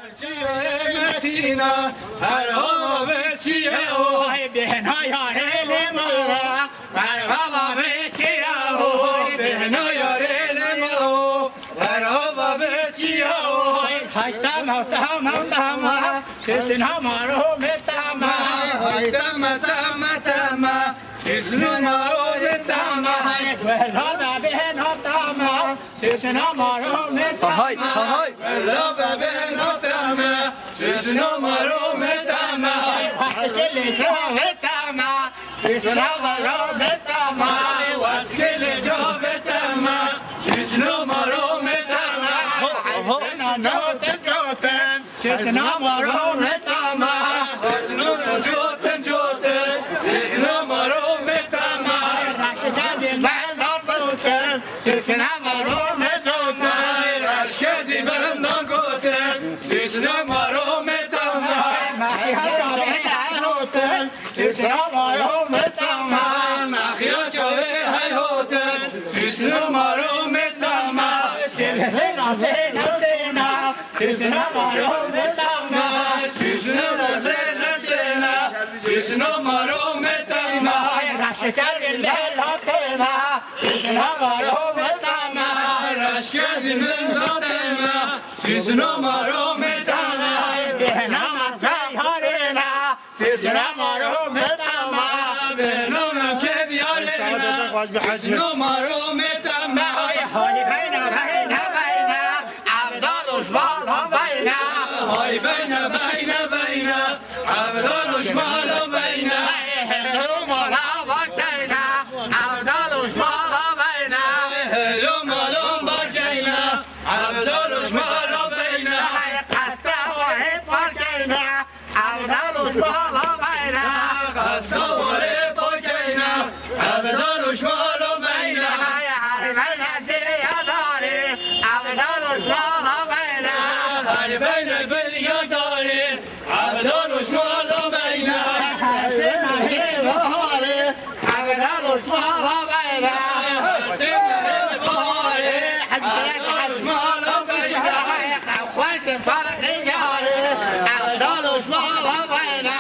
متینا هر هوا به چیه و بهنا یاره لما هر هوا به چیه و بهنا یاره لما هر هوا به چیه و هایتم هایتم هایتم ششن همارو متام هایتم تام تام ششن همارو متام ولا بهنا تام ششن همارو متام های های ولا بهنا تام ششن همارو متام واسکل جو متام ششن همارو متام واسکل جو متام ششن همارو متام جوتن جوتن ششن همارو متام ششن جوتن جوتن ششن همارو متام راشدی من دوتن ششن همارو متام راشدی من دوتن ششن همارو متام ماخیا هایوتن ششن همارو متام ماخیا هایوتن ششن همارو متام ششن زینا ششن همارو متام ششن زینا ششن همارو متام راشدی من دوتن ششن همارو متام راشدی من دوتن ششن همارو متام بهنا مکای هارینا ششن همارو متام بهنا مکای هارینا ششن همارو متام های بینا بینا بینا عبدال شمال هم بینا های بینا بینا بینا عبدال شمال هم بینا هلو مالا باکینا عبدال شمال هم بینا هلو مالا باکینا عبدال شمال هم بینا قصه واره باکینا عبدال شمال هم بینا قصه واره باکینا عبدال شمال هم بینا بین از یاداری عبدال شمال هم بینا بین از یاداری عبدال شمال هم بینا سمه بهاری عبدال شمال هم بینا سمه بهاری عبدال شمال هم بینا خوش فرق یاری عبدال شمال هم بینا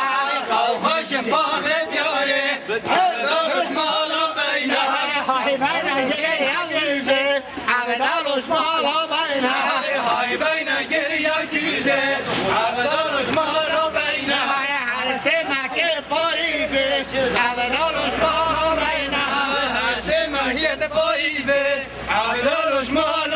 خوش فرق یاری عبدال شمال هم بینا های بین گریه عبدال شمال هم بینا های بین گریه کیزه عبدال شمال هم بینا هر سمه پاریزه عبدال شمال هم بینا هر سمه پاریزه عبدال شمال